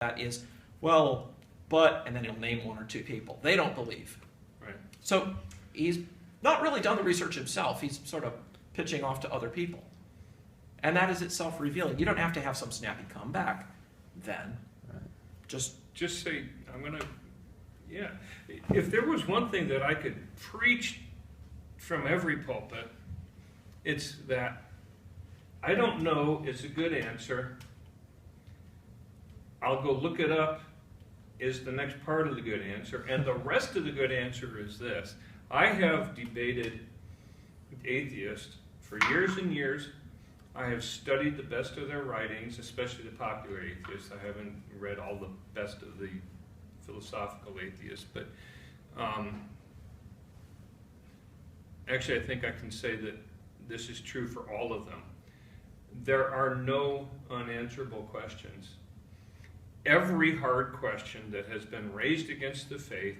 that is, well, but, and then he'll name one or two people. They don't believe. Right. So he's not really done the research himself. He's sort of pitching off to other people. And that is itself revealing. You don't have to have some snappy comeback then. Right. Just say, I'm going to, yeah. If there was one thing that I could preach from every pulpit, it's that I don't know is a good answer. I'll go look it up is the next part of the good answer. And the rest of the good answer is this. I have debated atheists for years and years. I have studied the best of their writings, especially the popular atheists. I haven't read all the best of the philosophical atheists, but actually I think I can say that this is true for all of them. There are no unanswerable questions. Every hard question that has been raised against the faith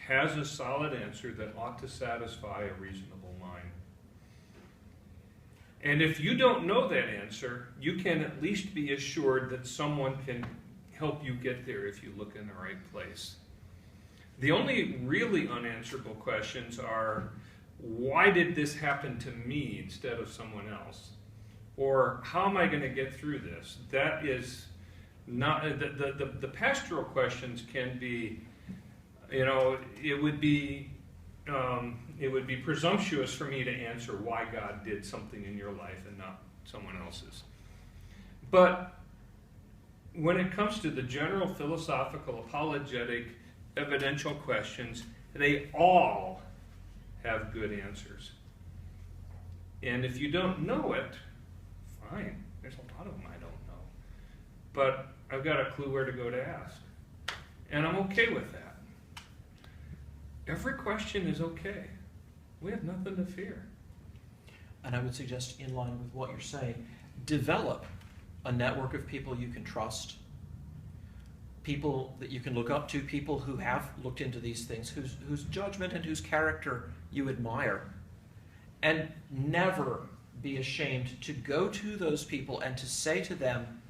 has a solid answer that ought to satisfy a reasonable mind. And if you don't know that answer, you can at least be assured that someone can help you get there if you look in the right place. The only really unanswerable questions are, why did this happen to me instead of someone else? Or how am I going to get through this? That is not, the pastoral questions can be, it would be presumptuous for me to answer why God did something in your life and not someone else's. But when it comes to the general philosophical, apologetic, evidential questions, they all have good answers. And if you don't know it, fine. There's a lot of them I don't know. But I've got a clue where to go to ask. And I'm okay with that. Every question is okay. We have nothing to fear. And I would suggest, in line with what you're saying, develop a network of people you can trust, people that you can look up to, people who have looked into these things, whose judgment and whose character you admire. And never be ashamed to go to those people and to say to them,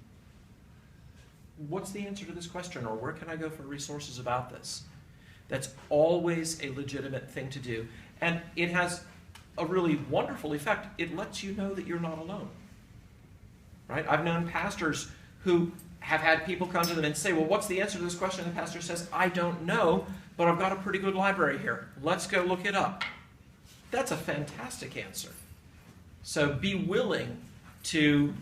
what's the answer to this question, or where can I go for resources about this? That's always a legitimate thing to do. And it has a really wonderful effect. It lets you know that you're not alone. Right? I've known pastors who have had people come to them and say, well, what's the answer to this question? And the pastor says, I don't know, but I've got a pretty good library here. Let's go look it up. That's a fantastic answer. So be willing to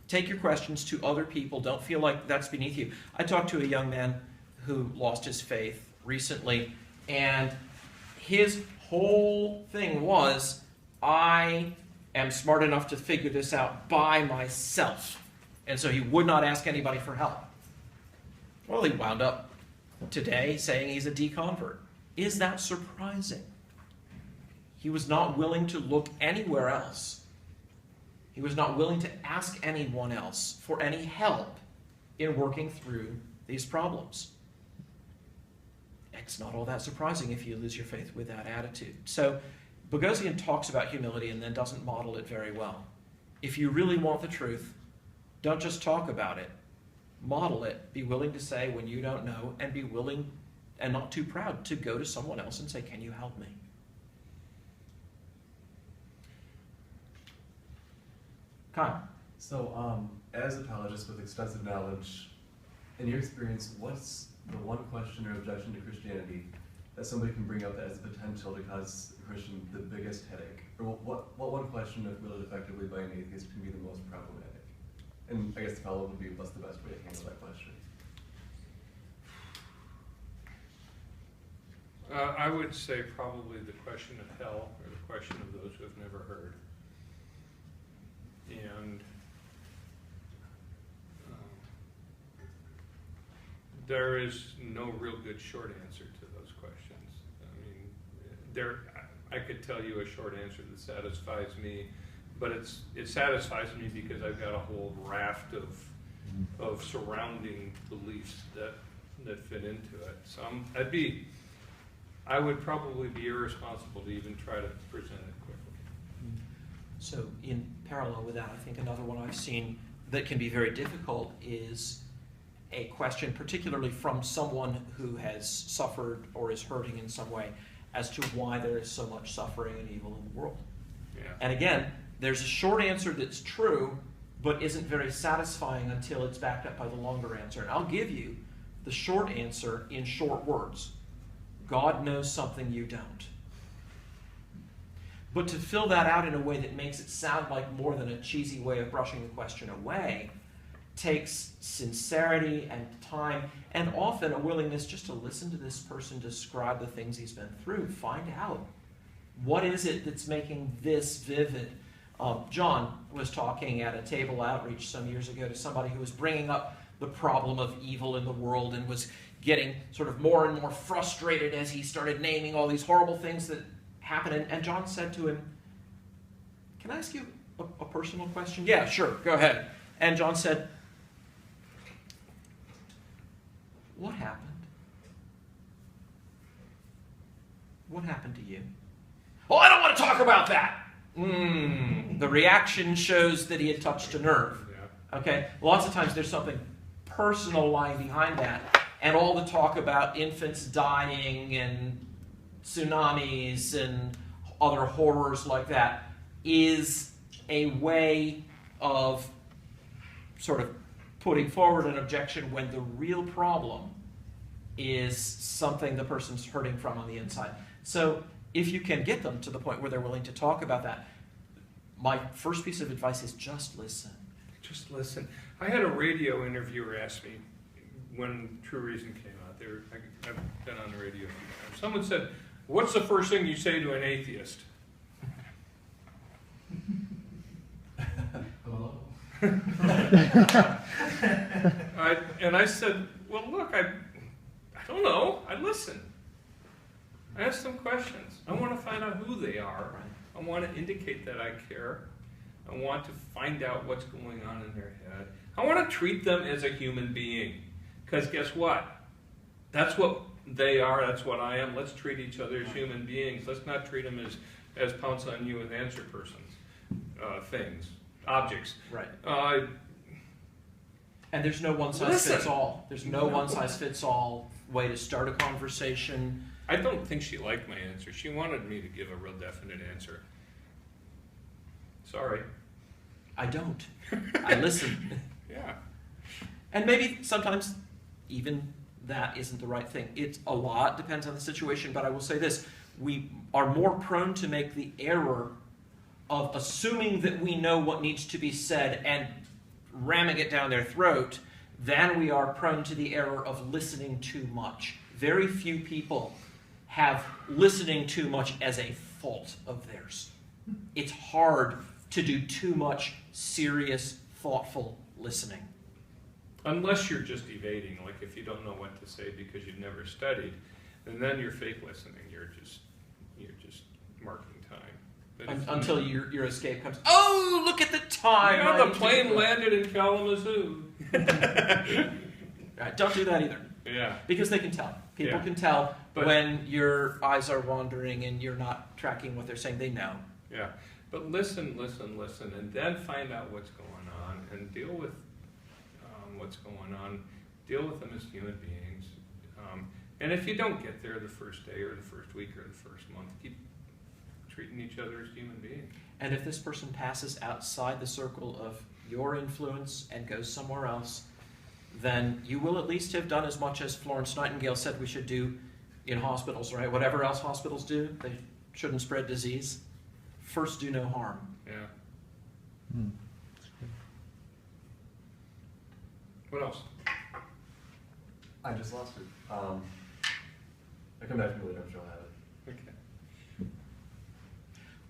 take your questions to other people. Don't feel like that's beneath you. I talked to a young man who lost his faith recently, and his whole thing was, I am smart enough to figure this out by myself. And so he would not ask anybody for help. Well, he wound up today saying he's a deconvert. Is that surprising? He was not willing to look anywhere else. He was not willing to ask anyone else for any help in working through these problems. It's not all that surprising if you lose your faith with that attitude. So Boghossian talks about humility and then doesn't model it very well. If you really want the truth, don't just talk about it. Model it. Be willing to say when you don't know, and be willing and not too proud to go to someone else and say, can you help me? Kyle. So, as apologists with extensive knowledge, in your experience, what's the one question or objection to Christianity that somebody can bring up that has the potential to cause a Christian the biggest headache? Or what one question, if wielded effectively by an atheist, can be the most problematic? And I guess the follow-up would be, what's the best way to handle that question? I would say probably the question of hell, or the question of those who have never heard. And there is no real good short answer to those questions. I mean, I could tell you a short answer that satisfies me, but it satisfies me because I've got a whole raft of surrounding beliefs that fit into it. So I would probably be irresponsible to even try to present it quickly. So in parallel with that, I think another one I've seen that can be very difficult is a question, particularly from someone who has suffered or is hurting in some way, as to why there is so much suffering and evil in the world. Yeah. And again, there's a short answer that's true, but isn't very satisfying until it's backed up by the longer answer. And I'll give you the short answer in short words. God knows something you don't. But to fill that out in a way that makes it sound like more than a cheesy way of brushing the question away takes sincerity and time, and often a willingness just to listen to this person describe the things he's been through. Find out, what is it that's making this vivid? John was talking at a table outreach some years ago to somebody who was bringing up the problem of evil in the world and was getting sort of more and more frustrated as he started naming all these horrible things that happen. And John said to him, "Can I ask you a personal question?" "Yeah, sure, go ahead." And John said, "What happened? What happened to you?" "Oh, I don't want to talk about that." The reaction shows that he had touched a nerve. Yeah. Okay? Lots of times there's something personal lying behind that. And all the talk about infants dying and tsunamis and other horrors like that is a way of sort of putting forward an objection when the real problem is something the person's hurting from on the inside. So if you can get them to the point where they're willing to talk about that, my first piece of advice is just listen. Just listen. I had a radio interviewer ask me when True Reason came out. I've been on the radio a few times. Someone said, "What's the first thing you say to an atheist?" Hello? I said, "Well, look, I don't know. I listen. I ask them questions. I want to find out who they are. I want to indicate that I care. I want to find out what's going on in their head. I want to treat them as a human being. Because guess what? That's what they are. That's what I am. Let's treat each other as human beings. Let's not treat them as pounce on you and answer persons, things, objects." Right. And there's no one size fits all. There's no one size fits all way to start a conversation. I don't think she liked my answer. She wanted me to give a real definite answer. Sorry. I don't. I listen. Yeah. And maybe sometimes even that isn't the right thing. It's a lot, depends on the situation, but I will say this. We are more prone to make the error of assuming that we know what needs to be said and ramming it down their throat than we are prone to the error of listening too much. Very few people have listening too much as a fault of theirs. It's hard to do too much serious, thoughtful listening. Unless you're just evading, like if you don't know what to say because you've never studied, and then you're fake listening. You're just marking time. But Until your escape comes. "Oh, look at the time! Yeah, the plane landed in Kalamazoo." Right, don't do that either. Yeah. Because they can tell. People Yeah. can tell But- when your eyes are wandering and you're not tracking what they're saying. They know. Yeah. But listen, and then find out what's going on and deal with what's going on. Deal with them as human beings. And if you don't get there the first day or the first week or the first month, keep treating each other as human beings. And if this person passes outside the circle of your influence and goes somewhere else, then you will at least have done as much as Florence Nightingale said we should do in hospitals, right? Whatever else hospitals do, they shouldn't spread disease. First, do no harm. Yeah. What else? I just lost it. I come back to me later, I'm sure I'll have it. Okay.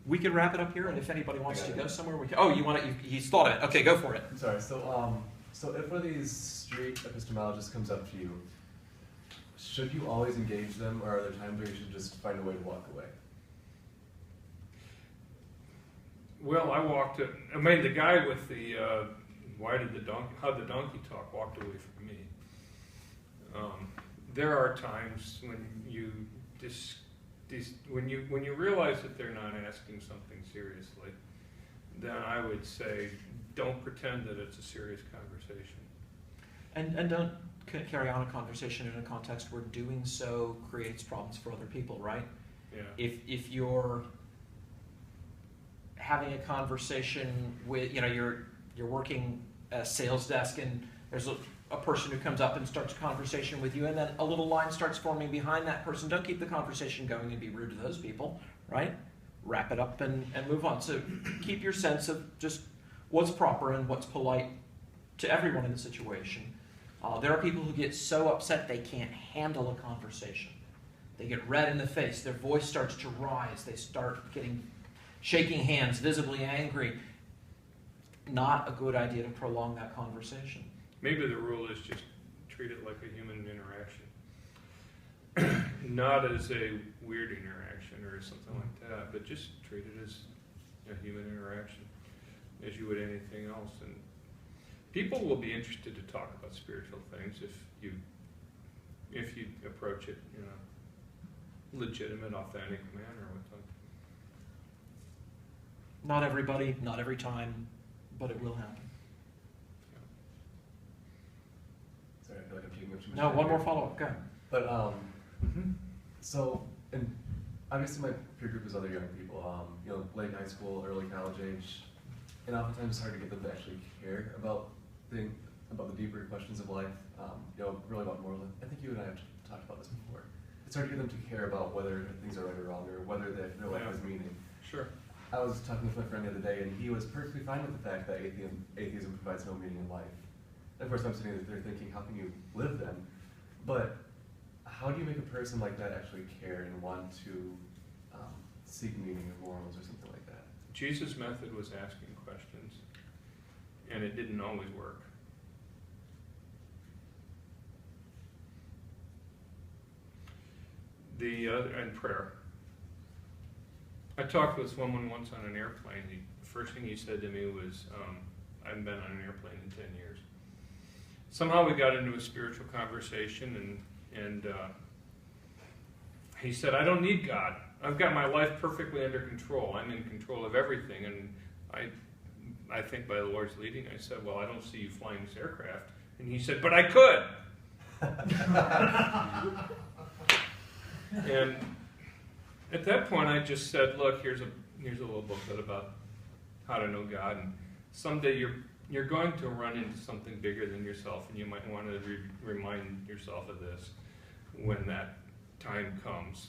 We can wrap it up here, and if anybody wants I to got go it. somewhere, we can. Oh, you want it? He's thought of it. Okay, go for it. I'm sorry, so if one of these street epistemologists comes up to you, should you always engage them, or are there times where you should just find a way to walk away? Well, the guy with the how'd the donkey talk walked away from me. There are times when you when you realize that they're not asking something seriously, then I would say don't pretend that it's a serious conversation. And carry on a conversation in a context where doing so creates problems for other people, right? Yeah. If you're having a conversation with, you're working at a sales desk and there's a person who comes up and starts a conversation with you, and then a little line starts forming behind that person. Don't keep the conversation going and be rude to those people, right? Wrap it up and move on. So keep your sense of just what's proper and what's polite to everyone in the situation. There are people who get so upset they can't handle a conversation. They get red in the face. Their voice starts to rise. They start shaking hands, visibly angry. Not a good idea to prolong that conversation. Maybe the rule is just treat it like a human interaction. Not as a weird interaction or something like that, but just treat it as a human interaction, as you would anything else. And people will be interested to talk about spiritual things if you approach it in a legitimate, authentic manner with them. Not everybody, not every time, but it will happen. Sorry, I feel like I'm taking up too much No, time one here. more follow-up. Go. But so, and obviously my peer group is other young people, late high school, early college age, and oftentimes it's hard to get them to actually care about the deeper questions of life, really about moral. I think you and I have talked about this before. It's hard to get them to care about whether things are right or wrong, or whether their life has meaning. Sure. I was talking with my friend the other day, and he was perfectly fine with the fact that atheism provides no meaning in life. And of course, I'm sitting there thinking, how can you live then? But how do you make a person like that actually care and want to seek meaning or morals or something like that? Jesus' method was asking questions, and it didn't always work. And prayer. I talked with someone once on an airplane. The first thing he said to me was, I haven't been on an airplane in 10 years. Somehow we got into a spiritual conversation, and he said, I don't need God. I've got my life perfectly under control. I'm in control of everything. And I think by the Lord's leading, I said, well, I don't see you flying this aircraft. And he said, but I could. And at that point, I just said, look, here's a little booklet about how to know God. And someday you're going to run into something bigger than yourself, and you might want to remind yourself of this when that time comes.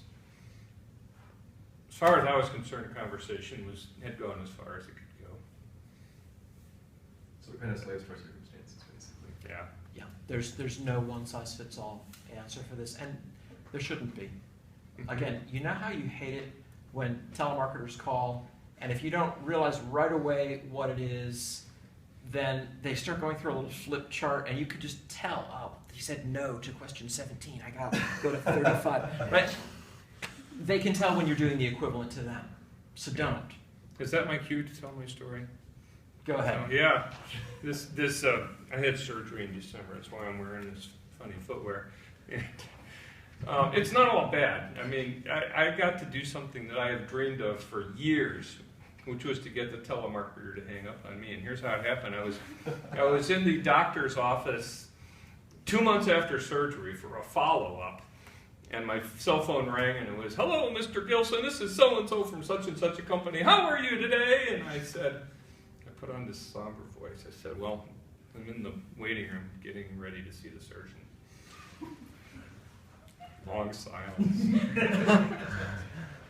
As far as I was concerned, the conversation had gone as far as it could go. So we're kind of slaves to our circumstances, basically. Yeah. Yeah, there's no one-size-fits-all answer for this, and there shouldn't be. Again, you know how you hate it when telemarketers call, and if you don't realize right away what it is, then they start going through a little flip chart, and you could just tell, oh, he said no to question 17, I gotta go to 35, right? They can tell when you're doing the equivalent to them, so don't. Is that my cue to tell my story? Go ahead. Yeah. I had surgery in December. That's why I'm wearing this funny footwear. It's not all bad. I mean, I got to do something that I have dreamed of for years, which was to get the telemarketer to hang up on me. And here's how it happened. I was in the doctor's office 2 months after surgery for a follow-up, and my cell phone rang, and it was, hello, Mr. Gilson, this is so-and-so from such and such a company. How are you today? And I put on this somber voice. I said, well, I'm in the waiting room getting ready to see the surgeon. Long silence.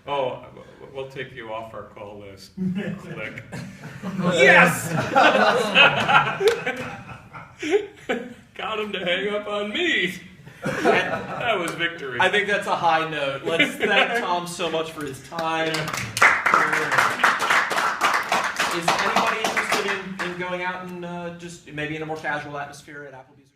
Oh, we'll take you off our call list. Click. Yes! Got him to hang up on me. That was victory. I think that's a high note. Let's thank Tom so much for his time. Is anybody interested in going out and just maybe in a more casual atmosphere at Applebee's?